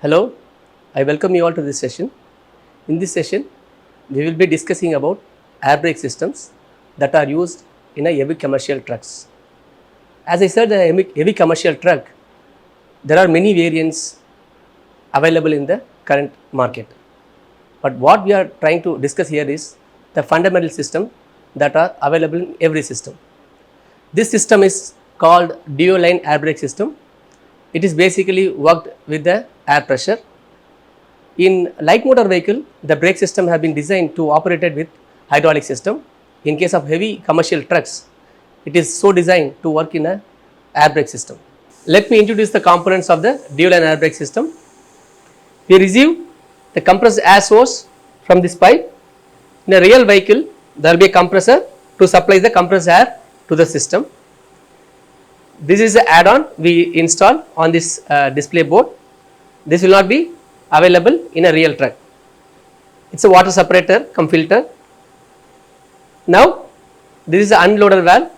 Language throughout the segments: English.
Hello, I welcome you all to this session. In this session, we will be discussing about air brake systems that are used in a heavy commercial trucks. As I said, the heavy commercial truck, there are many variants available in the current market. But what we are trying to discuss here is the fundamental system that are available in every system. This system is called dual line air brake system. It is basically worked with the air pressure. In light motor vehicle, the brake system have been designed to operated with hydraulic system. In case of heavy commercial trucks, it is so designed to work in a air brake system. Let me introduce the components of the dual line air brake system. We receive the compressed air source from this pipe. In a real vehicle, there will be a compressor to supply the compressed air to the system. This is the add-on we install on this display board. This will not be available in a real truck. It's a water separator cum filter. Now, this is the unloader valve.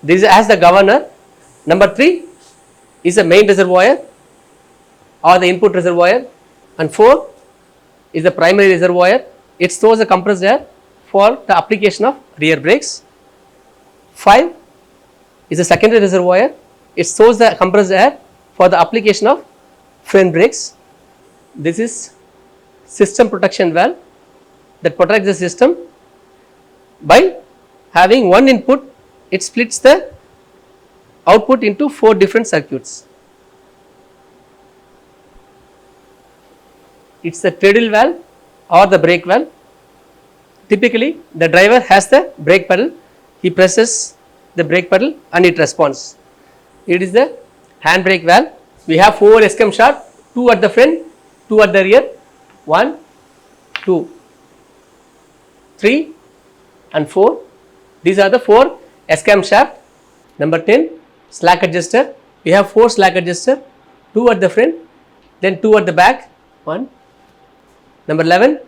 This is as the governor. Number 3 is the main reservoir or the input reservoir, and 4 is the primary reservoir. It stores the compressed air for the application of rear brakes. 5 is the secondary reservoir. It stores the compressed air for the application of front brakes. This is system protection valve that protects the system by having one input. It splits the output into 4 different circuits. It's the cradle valve or the brake valve. Typically, the driver has the brake pedal. He presses the brake pedal and it responds. It is the hand brake valve. We have 4 SCM shaft, 2 at the front, 2 at the rear, 1, 2, 3 and 4. These are the 4 SCM shaft. Number 10, slack adjuster. We have 4 slack adjuster, 2 at the front, then 2 at the back, 1. Number 11,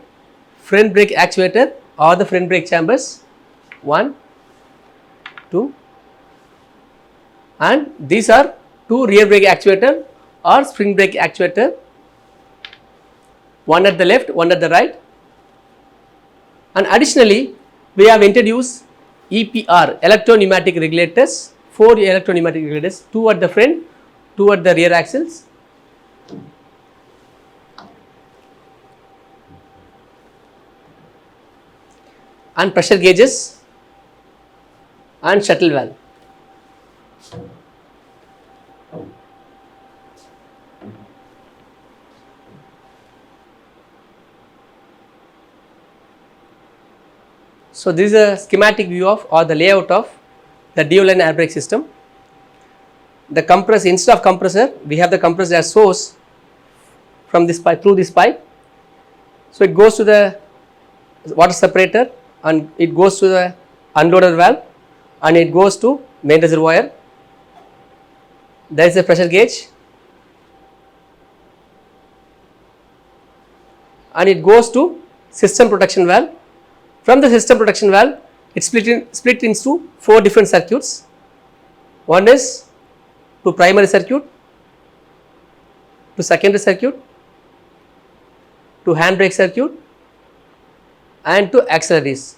front brake actuator or the front brake chambers, 1, 2, and these are 2 rear brake actuator or spring brake actuator, 1 at the left, 1 at the right. And additionally, we have introduced EPR, electro pneumatic regulators, 4 electro pneumatic regulators, 2 at the front, 2 at the rear axles. And pressure gauges and shuttle valve. So, this is a schematic view of or the layout of the dual line air brake system. The compressor, instead of compressor, we have the compressed air source from this pipe, through this pipe. So, it goes to the water separator and it goes to the unloader valve and it goes to main reservoir. There is a pressure gauge and it goes to system protection valve. From the system protection valve, it split into 4 different circuits. One is to primary circuit, to secondary circuit, to hand brake circuit and to auxiliaries.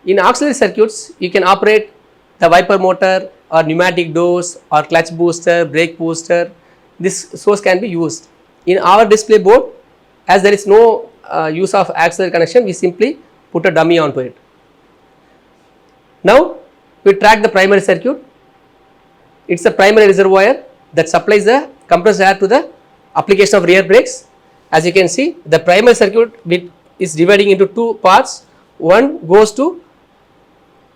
In auxiliary circuits, you can operate the wiper motor or pneumatic doors or clutch booster, brake booster. This source can be used. In our display board, as there is no use of auxiliary connection, we simply put a dummy onto it. Now, we track the primary circuit. It's a primary reservoir that supplies the compressed air to the application of rear brakes. As you can see, the primary circuit is dividing into 2 parts. One goes to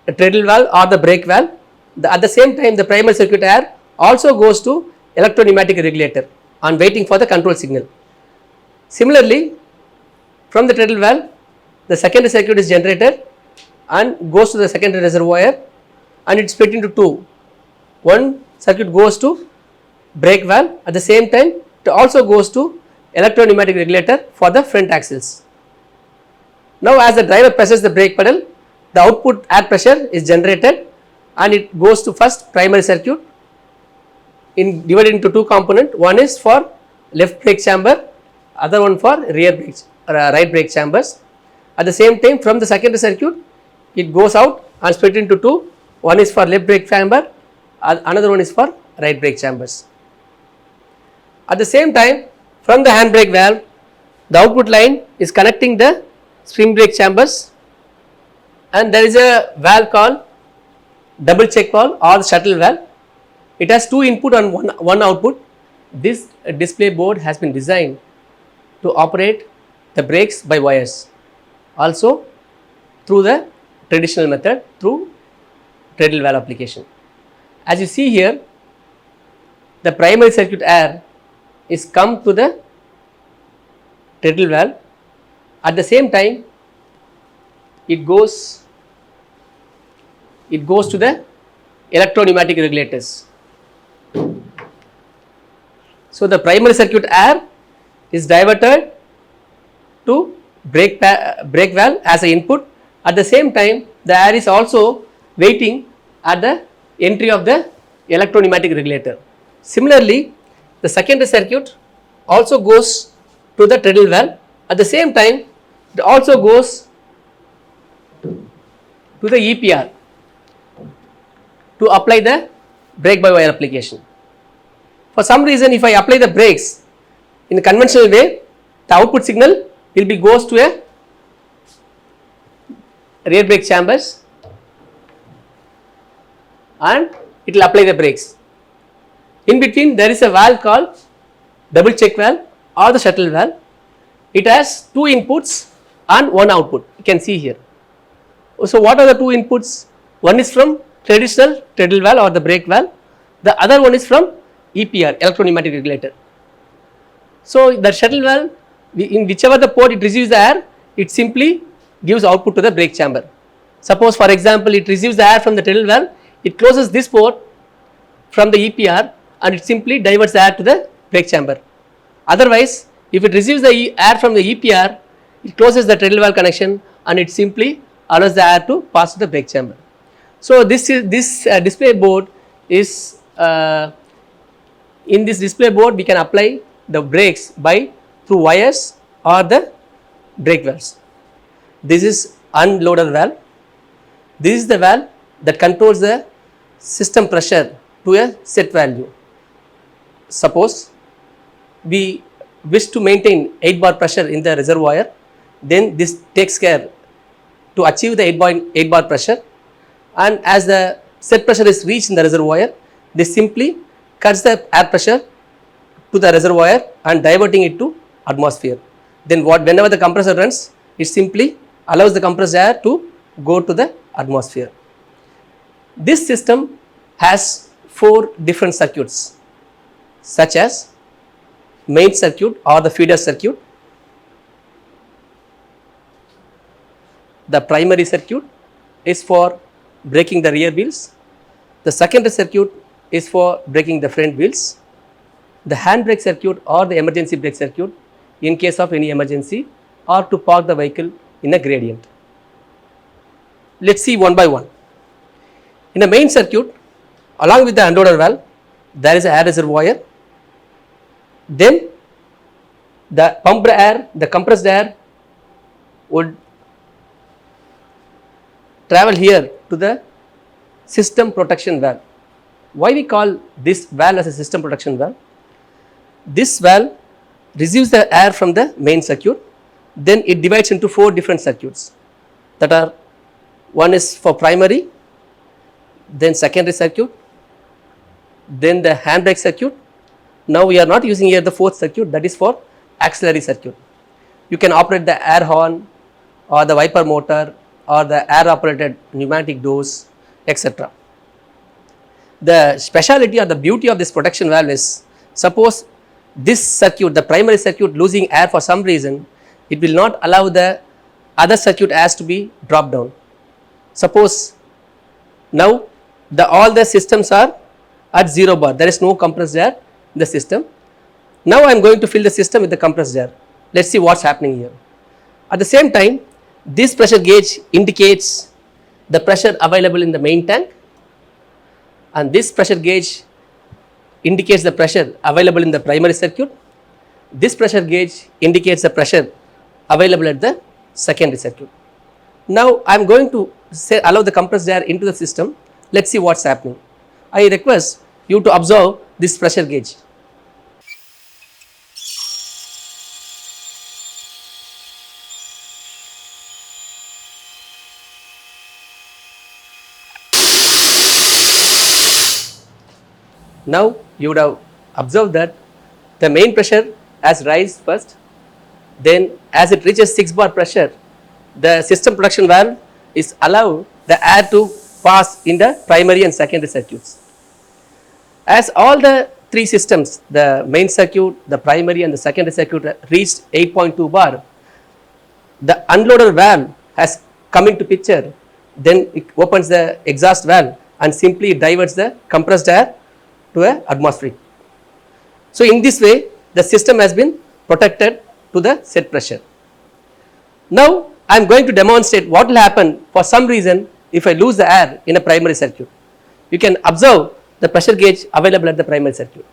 a cradle valve or the brake valve. At the same time, the primary circuit air also goes to electro pneumatic regulator and waiting for the control signal. Similarly, from the cradle valve, the secondary circuit is generated and goes to the secondary reservoir and it is split into 2. One circuit goes to brake valve, at the same time it also goes to electro pneumatic regulator for the front axles. Now, as the driver presses the brake pedal, the output air pressure is generated and it goes to first primary circuit divided into 2 components. One is for left brake chamber, other one for rear brake, right brake chambers. At the same time, from the secondary circuit, it goes out and split into two. One is for left brake chamber, another one is for right brake chambers. At the same time, from the handbrake valve, the output line is connecting the spring brake chambers, and there is a valve called double check valve or the shuttle valve. It has two input and one output. This display board has been designed to operate the brakes by wires, also through the traditional method through Treadle valve application. As you see here, the primary circuit air is come to the Treadle valve. At the same time, it goes to the electro-pneumatic regulators. So the primary circuit air is diverted to brake valve as an input. At the same time, the air is also waiting at the entry of the electro-pneumatic regulator. Similarly, the secondary circuit also goes to the Treadle valve. At the same time, it also goes to the EPR to apply the brake by wire application. For some reason, if I apply the brakes in a conventional way, the output signal will be goes to a rear brake chambers and it will apply the brakes. In between, there is a valve called double check valve or the shuttle valve. It has two inputs and one output. You can see here. So what are the two inputs? One is from traditional Treadle valve or the brake valve. The other one is from EPR, electro-pneumatic regulator. So the shuttle valve, in whichever the port it receives the air, it simply gives output to the brake chamber. Suppose for example, it receives the air from the Treadle valve, it closes this port from the EPR and it simply diverts the air to the brake chamber. Otherwise, if it receives the air from the EPR, it closes the Treadle valve connection and it simply allows the air to pass to the brake chamber. So this display board is in this display board we can apply the brakes through wires or the brake valves. This is unloaded valve. This is the valve that controls the system pressure to a set value. Suppose we wish to maintain 8 bar pressure in the reservoir, then this takes care to achieve the 8 bar pressure, and as the set pressure is reached in the reservoir, this simply cuts the air pressure to the reservoir and diverting it to atmosphere. Then whenever the compressor runs, it simply allows the compressed air to go to the atmosphere. This system has 4 different circuits such as main circuit or the feeder circuit, the primary circuit is for braking the rear wheels, the secondary circuit is for braking the front wheels, the handbrake circuit or the emergency brake circuit in case of any emergency or to park the vehicle in a gradient. Let us see one by one. In the main circuit, along with the unloader valve, there is an air reservoir. Then the pumped air, the compressed air would travel here to the system protection valve. Why we call this valve as a system protection valve? This valve receives the air from the main circuit, then it divides into 4 different circuits that are, one is for primary, then secondary circuit, then the handbrake circuit. Now we are not using here the 4th circuit, that is for auxiliary circuit. You can operate the air horn or the wiper motor or the air operated pneumatic doors, etc. The speciality or the beauty of this protection valve is, suppose this circuit, the primary circuit losing air for some reason, it will not allow the other circuit airs to be dropped down. Suppose now all the systems are at 0 bar, there is no compressed air in the system. Now I am going to fill the system with the compressed air. Let us see what is happening here. At the same time, this pressure gauge indicates the pressure available in the main tank, and this pressure gauge indicates the pressure available in the primary circuit, This pressure gauge indicates the pressure available at the secondary circuit. Now I am going to allow the compressed air into the system. Let's see what's happening. I request you to observe this pressure gauge. Now you would have observed that the main pressure has rise first, then as it reaches 6 bar pressure, the system protection valve is allow the air to pass in the primary and secondary circuits. As all the three systems, the main circuit, the primary and the secondary circuit reached 8.2 bar, the unloader valve has come into picture, then it opens the exhaust valve and simply diverts the compressed air to a atmospheric. So in this way the system has been protected to the set pressure. Now I am going to demonstrate what will happen for some reason if I lose the air in a primary circuit. You can observe the pressure gauge available at the primary circuit.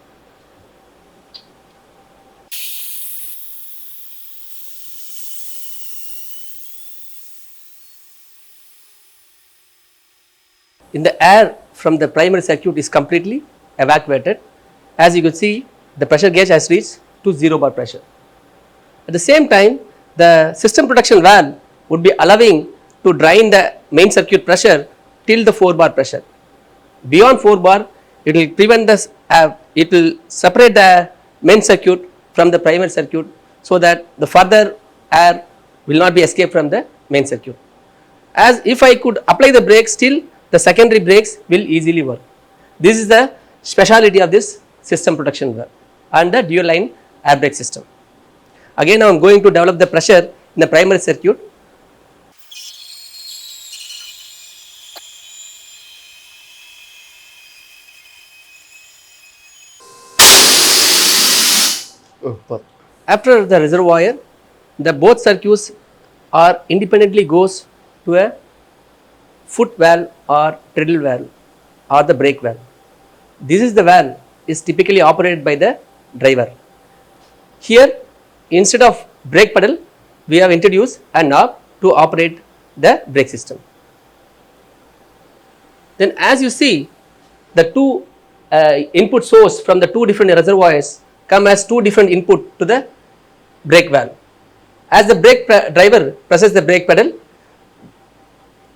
In the air from the primary circuit is completely evacuated. As you can see, the pressure gauge has reached to 0 bar pressure. At the same time, the system protection valve would be allowing to drain the main circuit pressure till the 4 bar pressure. Beyond 4 bar, it will prevent this, it will separate the main circuit from the primary circuit so that the further air will not be escaped from the main circuit. As if I could apply the brakes, still the secondary brakes will easily work. This is the speciality of this system protection valve and the dual line air brake system. Again, I am going to develop the pressure in the primary circuit. After the reservoir, the both circuits are independently goes to a foot valve or treadle valve or the brake valve. This is the valve is typically operated by the driver. Here, instead of brake pedal, we have introduced a knob to operate the brake system. Then as you see, the two input source from the two different reservoirs come as two different input to the brake valve. As the brake driver presses the brake pedal,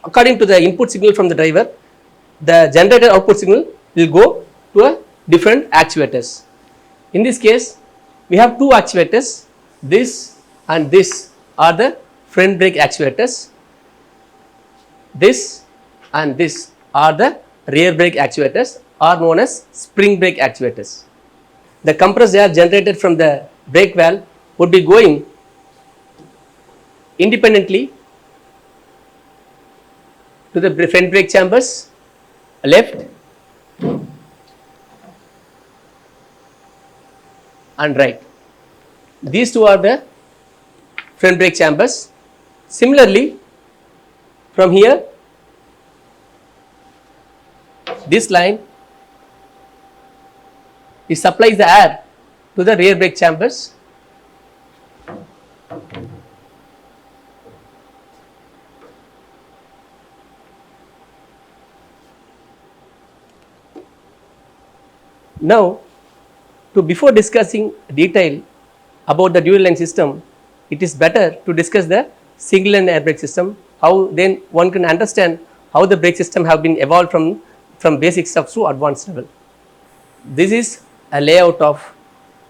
according to the input signal from the driver, the generator output signal will go to a different actuators. In this case, we have two actuators, this and this are the front brake actuators, this and this are the rear brake actuators, are known as spring brake actuators. The compressed air generated from the brake valve would be going independently to the front brake chambers, left and right. These two are the front brake chambers. Similarly, from here, this line it supplies the air to the rear brake chambers. Now, before discussing detail about the dual line system, it is better to discuss the single line air brake system. How then one can understand how the brake system have been evolved from basic stuff to advanced level. This is a layout of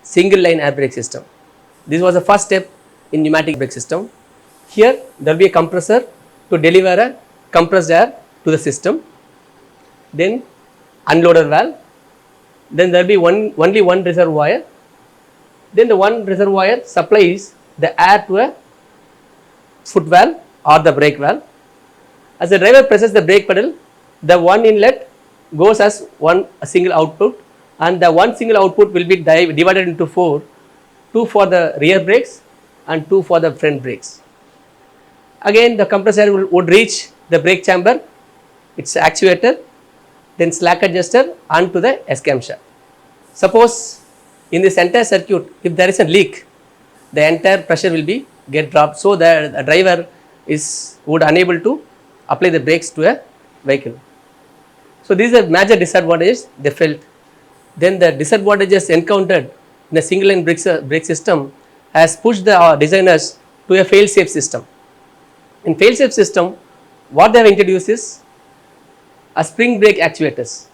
single line air brake system. This was the first step in pneumatic brake system. Here there will be a compressor to deliver a compressed air to the system, then unloader valve, then there will be only one reservoir, then the one reservoir supplies the air to a foot valve or the brake valve. As the driver presses the brake pedal, the one inlet goes as a single output, and the one single output will be divided into four, two for the rear brakes and two for the front brakes. Again the compressor would reach the brake chamber, its actuator, then slack adjuster and to the S-cam shaft. Suppose in this entire circuit, if there is a leak, the entire pressure will be get dropped, so that the driver would unable to apply the brakes to a vehicle. So these are major disadvantages they felt. Then the disadvantages encountered in a single line brake system has pushed the designers to a fail-safe system. In fail-safe system, what they have introduced is a spring brake actuators.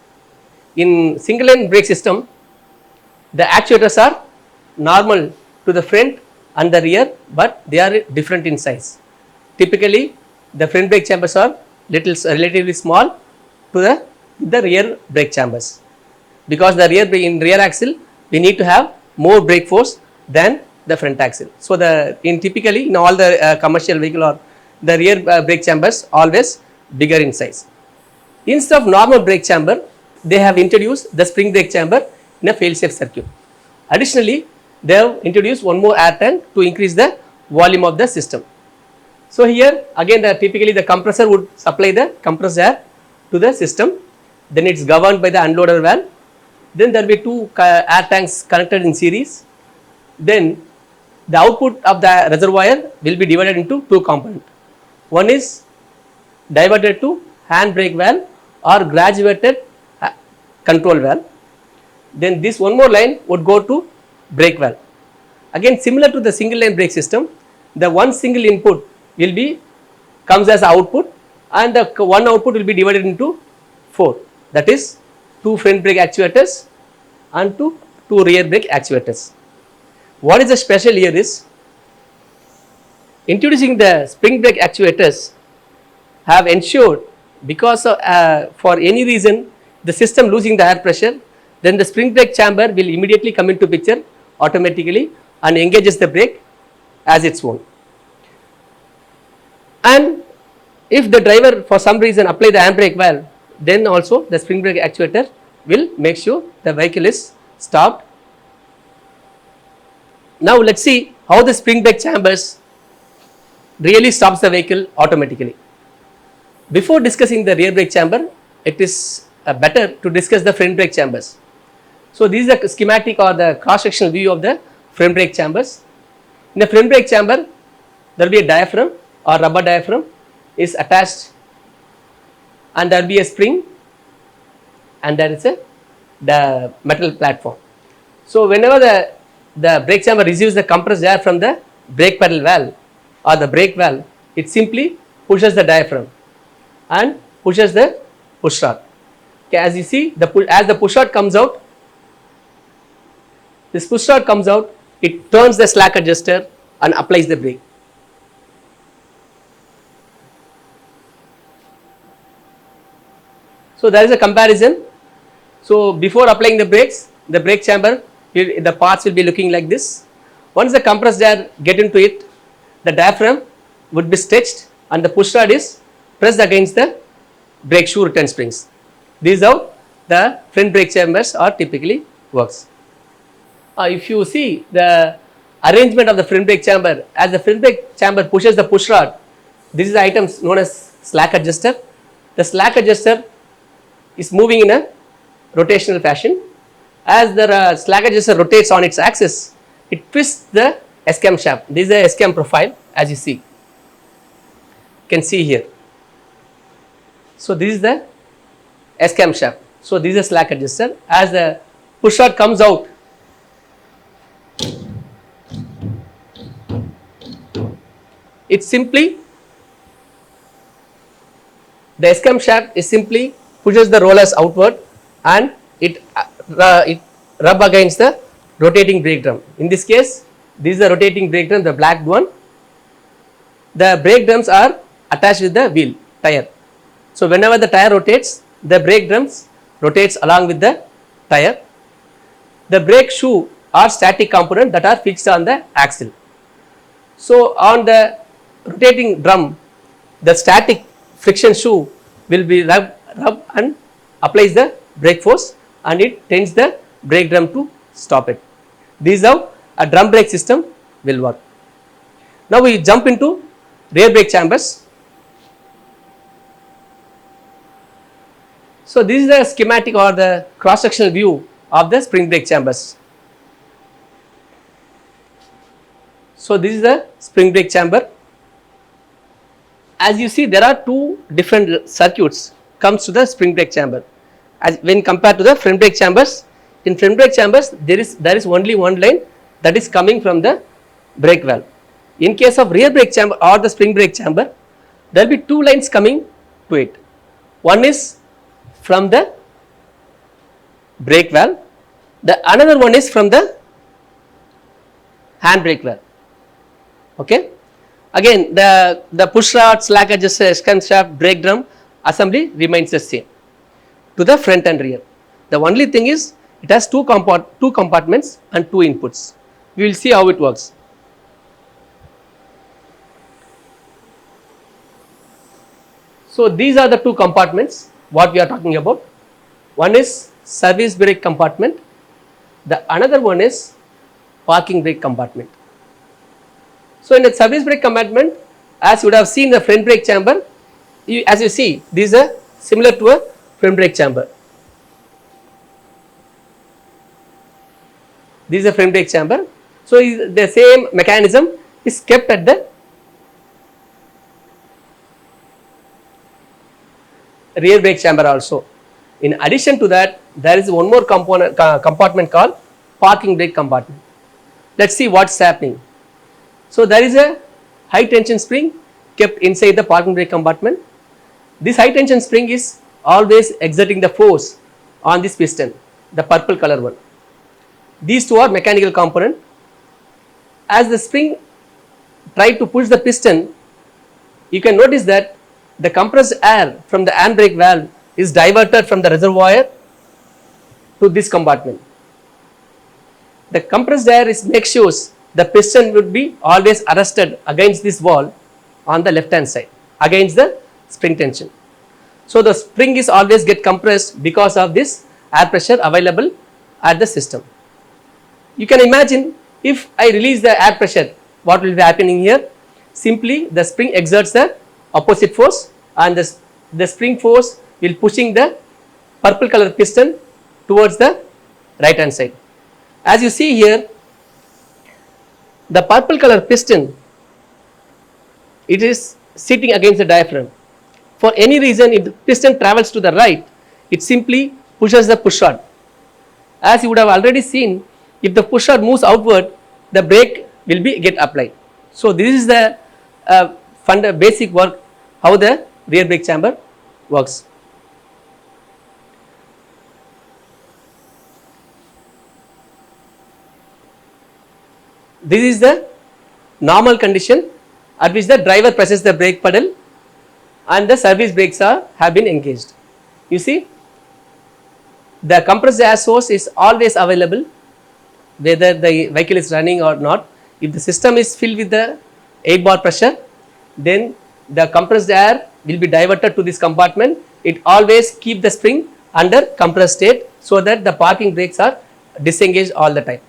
In single line brake system, the actuators are normal to the front and the rear, but they are different in size. Typically, the front brake chambers are relatively small to the rear brake chambers, because the rear axle we need to have more brake force than the front axle. So typically in all the commercial vehicle, or the rear brake chambers always bigger in size. Instead of normal brake chamber, they have introduced the spring brake chamber in a fail-safe circuit. Additionally, they have introduced one more air tank to increase the volume of the system. So here again, typically the compressor would supply the compressed air to the system. Then it's governed by the unloader valve. Then there will be two air tanks connected in series. Then the output of the reservoir will be divided into two components. One is diverted to hand brake valve or graduated control valve. Then this one more line would go to brake valve. Again, similar to the single line brake system, the one single input comes as output, and the one output will be divided into 4. That is 2 front brake actuators and 2 rear brake actuators. What is the special here is, introducing the spring brake actuators have ensured, because for any reason the system losing the air pressure, then the spring brake chamber will immediately come into picture automatically and engages the brake as its own. And if the driver for some reason apply the handbrake valve, then also the spring brake actuator will make sure the vehicle is stopped. Now let us see how the spring brake chambers really stops the vehicle automatically. Before discussing the rear brake chamber, it is better to discuss the front brake chambers. So this is the schematic or the cross-sectional view of the front brake chambers. In the front brake chamber, there will be a diaphragm or rubber diaphragm is attached, and there will be a spring, and there is the metal platform. So whenever the brake chamber receives the compressed air from the brake pedal valve or the brake valve, it simply pushes the diaphragm and pushes the push rod. Okay, as you see, as the push rod comes out, this push rod comes out, it turns the slack adjuster and applies the brake. So there is a comparison. So before applying the brakes, the brake chamber, the parts will be looking like this. Once the compressed air get into it, the diaphragm would be stretched and the push rod is pressed against the brake shoe return springs. This is how the front brake chambers are typically works. If you see the arrangement of the front brake chamber, as the front brake chamber pushes the push rod, this is the item known as slack adjuster. The slack adjuster is moving in a rotational fashion. As the slack adjuster rotates on its axis, it twists the S-cam shaft. This is the S-cam profile, as you see. You can see here. So this is the S-cam shaft. So this is a slack adjuster. As the push rod comes out, it simply, the S-cam shaft is simply pushes the rollers outward and it rub against the rotating brake drum. In this case, this is the rotating brake drum, the black one. The brake drums are attached with the wheel, tire. So whenever the tire rotates, the brake drums rotates along with the tire. The brake shoe are static components that are fixed on the axle. So on the rotating drum, the static friction shoe will be rub and applies the brake force, and it tends the brake drum to stop it. This is how a drum brake system will work. Now we jump into rear brake chambers. So this is the schematic or the cross-sectional view of the spring brake chambers. So this is the spring brake chamber. As you see, there are two different circuits comes to the spring brake chamber. As when compared to the front brake chambers, in front brake chambers there is only one line that is coming from the brake valve. In case of rear brake chamber or the spring brake chamber, there will be two lines coming to it. One is from the brake valve, the another one is from the hand brake valve. Okay. Again, the push rod, slack adjuster, S-cam shaft, brake drum assembly remains the same to the front and rear. The only thing is it has two compartments and two inputs. We will see how it works. So these are the two compartments what we are talking about. One is service brake compartment, the another one is parking brake compartment. So in the service brake compartment, as you would have seen the front brake chamber, as you see, these are similar to a front brake chamber. This is a front brake chamber. So the same mechanism is kept at the rear brake chamber also. In addition to that, there is one more compartment called parking brake compartment. Let's see what's happening. So there is a high tension spring kept inside the parking brake compartment. This high tension spring is always exerting the force on this piston, the purple color one. These two are mechanical component. As the spring try to push the piston, you can notice that the compressed air from the handbrake valve is diverted from the reservoir to this compartment. The compressed air makes sure the piston would be always arrested against this wall on the left hand side against the spring tension. So the spring is always get compressed because of this air pressure available at the system. You can imagine if I release the air pressure, what will be happening here? Simply the spring exerts the opposite force and the spring force will pushing the purple color piston towards the right hand side. As you see here, the purple color piston, it is sitting against the diaphragm. For any reason, if the piston travels to the right, it simply pushes the push rod. As you would have already seen, if the push rod moves outward, the brake will be get applied. So this is the basic work how the rear brake chamber works. This is the normal condition at which the driver presses the brake pedal and the service brakes have been engaged. You see, the compressed air source is always available whether the vehicle is running or not. If the system is filled with the 8 bar pressure, then the compressed air will be diverted to this compartment. It always keep the spring under compressed state so that the parking brakes are disengaged all the time.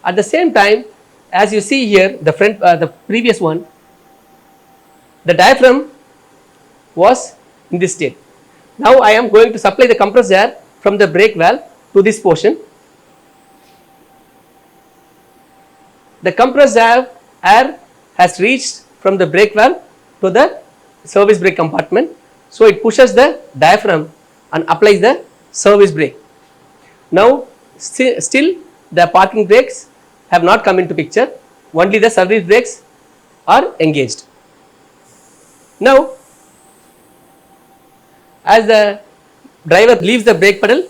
At the same time, as you see here, the previous one, the diaphragm was in this state. Now I am going to supply the compressed air from the brake valve to this portion. The compressed air has reached from the brake valve to the service brake compartment. So it pushes the diaphragm and applies the service brake. Now still the parking brakes have not come into picture, only the service brakes are engaged. Now as the driver leaves the brake pedal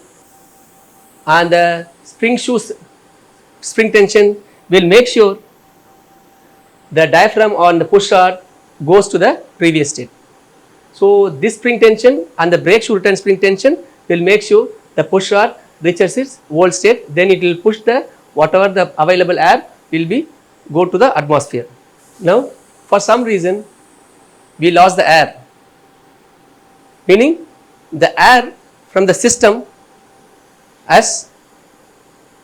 and the spring tension will make sure the diaphragm on the push rod goes to the previous state. So this spring tension and the brake shoe return spring tension will make sure the push rod reaches its old state, then it will push the whatever the available air will be go to the atmosphere. Now for some reason we lost the air, meaning the air from the system has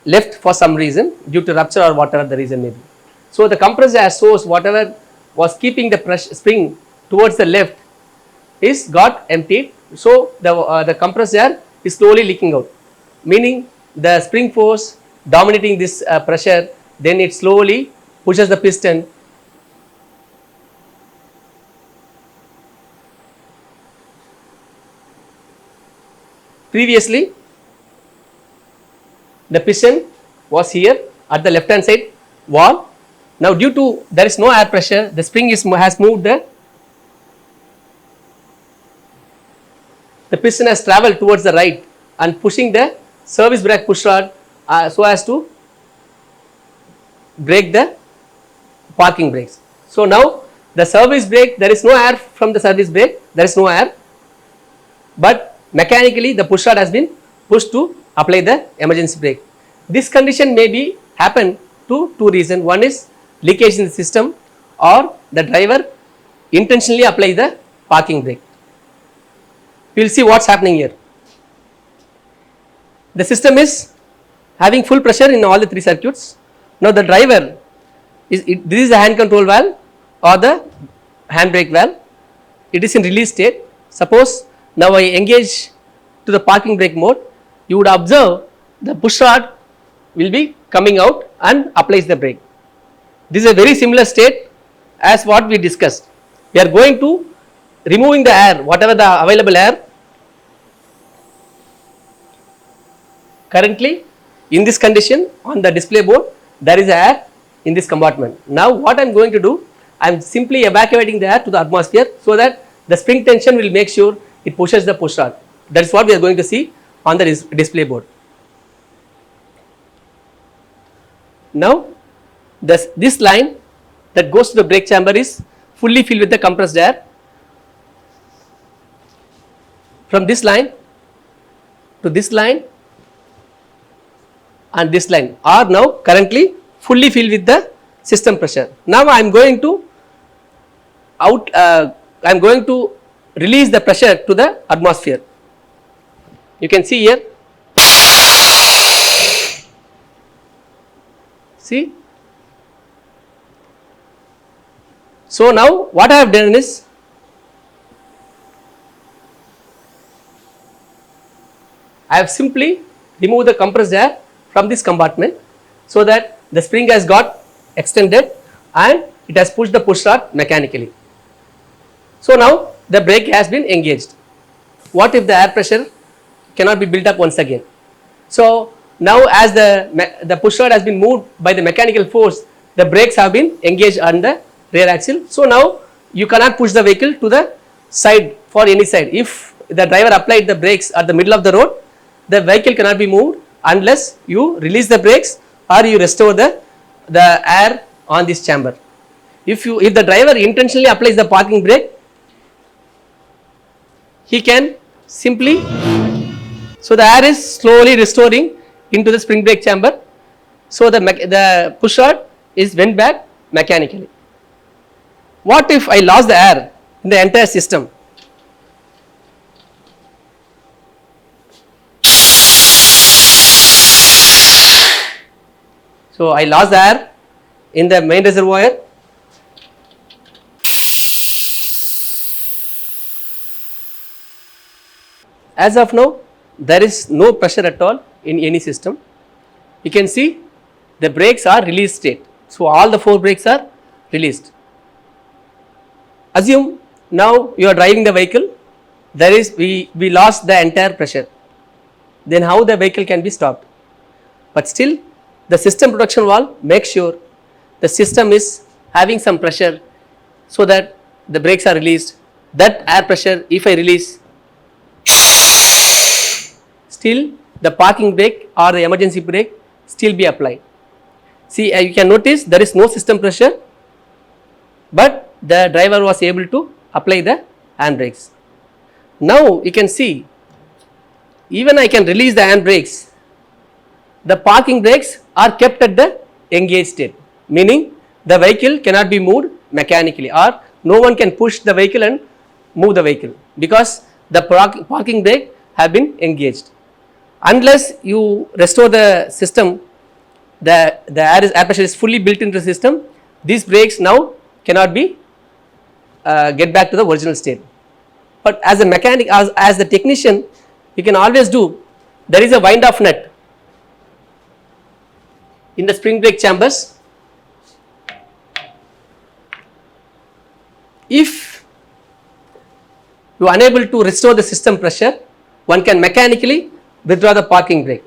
left for some reason due to rupture or whatever the reason may be. So the compressed air source, whatever was keeping the pressure spring towards the left, is got emptied. So the compressed air is slowly leaking out, meaning the spring force dominating this pressure, then it slowly pushes the piston. Previously, the piston was here at the left hand side wall. Now due to there is no air pressure, the spring has moved the piston has travelled towards the right and pushing the service brake push rod so as to break the parking brakes. So now the service brake, there is no air from the service brake, there is no air, but mechanically the push rod has been pushed to apply the emergency brake. This condition may be happen to two reasons. One is leakage in the system, or the driver intentionally apply the parking brake. We will see what is happening here. The system is having full pressure in all the three circuits. Now the driver this is the hand control valve or the handbrake valve. It is in release state. Suppose now I engage to the parking brake mode, you would observe the push rod will be coming out and applies the brake. This is a very similar state as what we discussed. We are going to removing the air, whatever the available air. Currently in this condition on the display board there is air in this compartment. Now what I am going to do, I am simply evacuating the air to the atmosphere so that the spring tension will make sure it pushes the push rod. That is what we are going to see on the display board. Now this line that goes to the brake chamber is fully filled with the compressed air. From this line to this line and this line are now currently fully filled with the system pressure. Now I am going to release the pressure to the atmosphere. You can see here. See. So now what I have done is, I have simply removed the compressed air from this compartment so that the spring has got extended and it has pushed the push rod mechanically. So now the brake has been engaged. What if the air pressure cannot be built up once again? So now as the push rod has been moved by the mechanical force, the brakes have been engaged on the rear axle. So now you cannot push the vehicle to the side for any side. If the driver applied the brakes at the middle of the road, the vehicle cannot be moved unless you release the brakes or you restore the air on this chamber. If the driver intentionally applies the parking brake, he can simply, so the air is slowly restoring into the spring brake chamber, so the push rod is went back mechanically. What if I lost the air in the entire system? So I lost the air in the main reservoir. As of now, there is no pressure at all in any system. You can see the brakes are released state. So all the 4 brakes are released. Assume now you are driving the vehicle, we lost the entire pressure. Then how the vehicle can be stopped? But still the system protection valve makes sure the system is having some pressure so that the brakes are released. That air pressure, if I release, still the parking brake or the emergency brake still be applied. See, you can notice there is no system pressure, but the driver was able to apply the handbrakes. Now you can see, even I can release the handbrakes, the parking brakes are kept at the engaged state, meaning the vehicle cannot be moved mechanically, or no one can push the vehicle and move the vehicle because the parking brake have been engaged. Unless you restore the system, the air pressure is fully built into the system, these brakes now cannot be get back to the original state. But as a mechanic, as the technician, you can always do, there is a wind off nut in the spring brake chambers. if you are unable to restore the system pressure, one can mechanically withdraw the parking brake.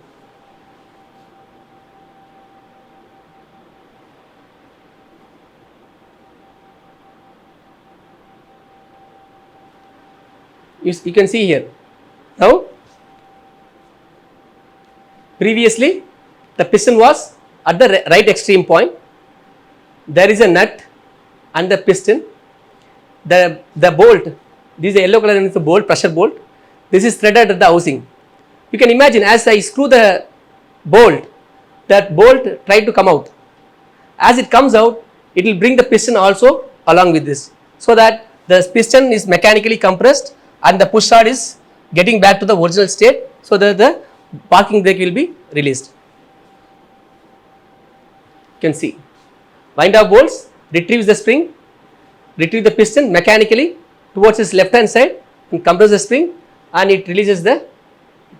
You can see here. Now, previously the piston was at the right extreme point. There is a nut and the piston. The bolt, this is a yellow color and it's a bolt, pressure bolt. This is threaded at the housing. You can imagine as I screw the bolt, that bolt tried to come out. As it comes out, it will bring the piston also along with this, so that the piston is mechanically compressed and the push rod is getting back to the original state, so that the parking brake will be released. You can see wind up bolts retrieves the spring, retrieve the piston mechanically towards its left hand side and compress the spring, and it releases the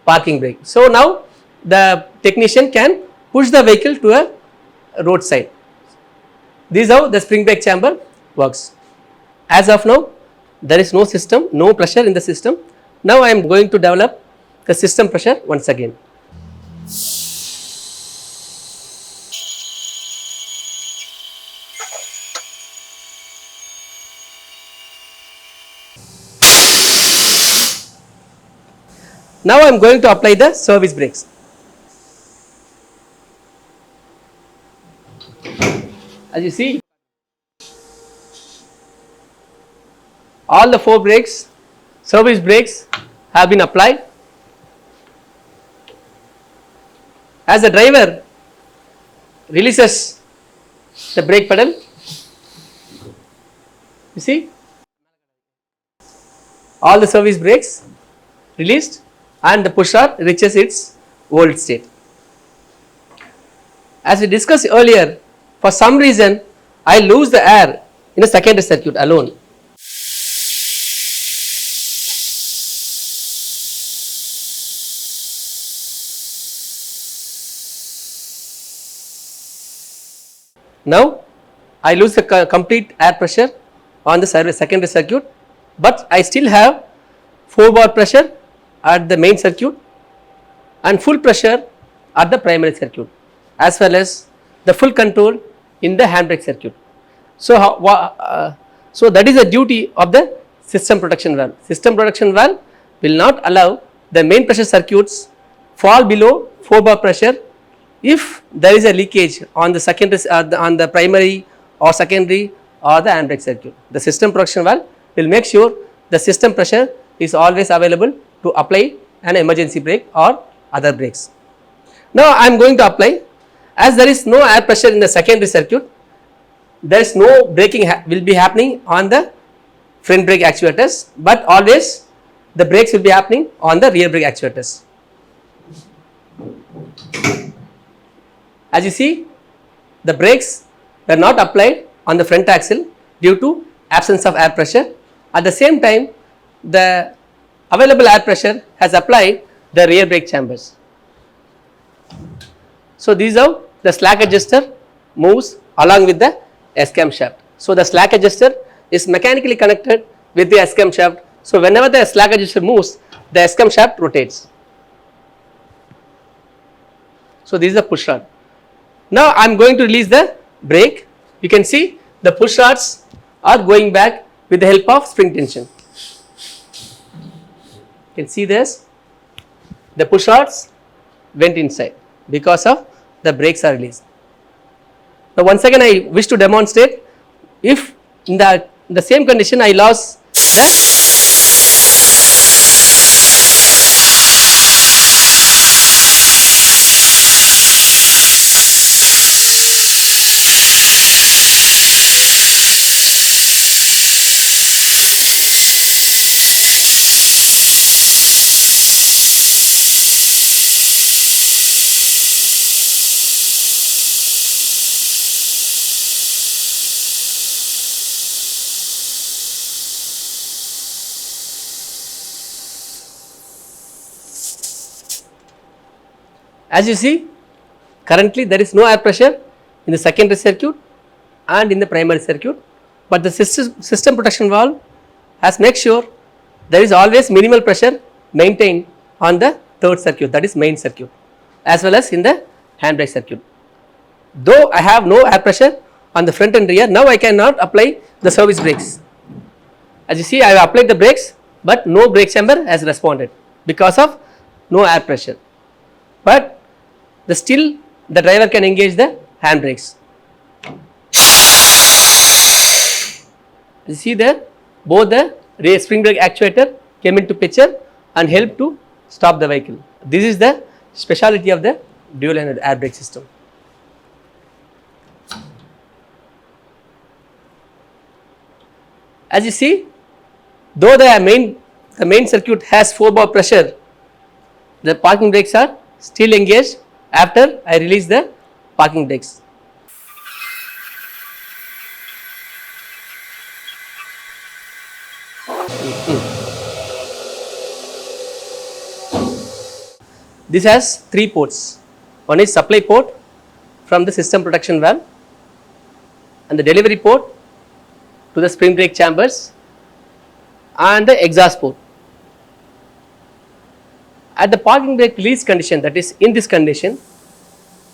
parking brake. So now the technician can push the vehicle to a roadside. This is how the spring brake chamber works. As of now, there is no system, no pressure in the system. Now I am going to develop the system pressure once again. Now I am going to apply the service brakes. As you see, all the 4 brakes, service brakes have been applied. As the driver releases the brake pedal, you see, all the service brakes released and the push rod reaches its old state. As we discussed earlier, for some reason I lose the air in a secondary circuit alone. Now I lose the complete air pressure on the secondary circuit, but I still have 4 bar pressure at the main circuit and full pressure at the primary circuit, as well as the full control in the handbrake circuit. So, so that is the duty of the system protection valve. System protection valve will not allow the main pressure circuits fall below 4 bar pressure if there is a leakage on the secondary, on the primary or secondary or the handbrake circuit. The system protection valve will make sure the system pressure is always available to apply an emergency brake or other brakes. Now I am going to apply, as there is no air pressure in the secondary circuit, there is no braking will be happening on the front brake actuators, but always the brakes will be happening on the rear brake actuators. As you see, the brakes were not applied on the front axle due to absence of air pressure. At the same time, the available air pressure has applied the rear brake chambers. So this is how the slack adjuster moves along with the S-cam shaft. So the slack adjuster is mechanically connected with the S-cam shaft. So whenever the slack adjuster moves, the S-cam shaft rotates. So this is the push rod. Now I am going to release the brake. You can see the push rods are going back with the help of spring tension. You can see this, the push rods went inside because of the brakes are released. Now once again I wish to demonstrate, if in the same condition I lost as you see, currently there is no air pressure in the secondary circuit and in the primary circuit, but the system protection valve has make sure there is always minimal pressure maintained on the third circuit, that is main circuit, as well as in the handbrake circuit. Though I have no air pressure on the front and rear, now I cannot apply the service brakes. As you see, I have applied the brakes, but no brake chamber has responded because of no air pressure. But still the driver can engage the handbrakes. You see there, both the rear spring brake actuator came into picture and helped to stop the vehicle. This is the speciality of the dual ended air brake system. As you see, though the main circuit has 4-bar pressure, the parking brakes are still engaged after I release the parking brakes. This has 3 ports. One is supply port from the system protection valve, and the delivery port to the spring brake chambers, and the exhaust port. At the parking brake release condition, that is in this condition,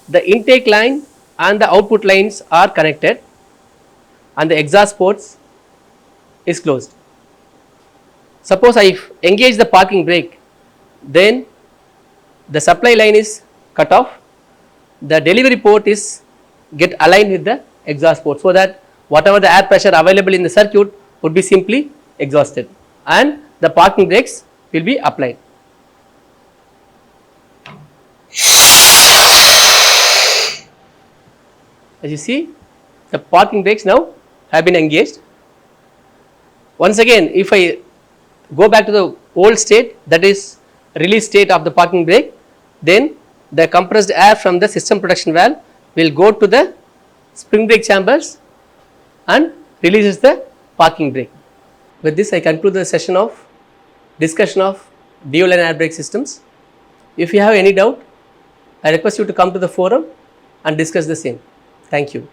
the intake line and the output lines are connected and the exhaust ports is closed. Suppose I engage the parking brake, then the supply line is cut off, the delivery port is get aligned with the exhaust port, so that whatever the air pressure available in the circuit would be simply exhausted and the parking brakes will be applied. As you see, the parking brakes now have been engaged. Once again, if I go back to the old state, that is release state of the parking brake, then the compressed air from the system protection valve will go to the spring brake chambers and releases the parking brake. With this, I conclude the session of discussion of dual and air brake systems. If you have any doubt, I request you to come to the forum and discuss the same. Thank you.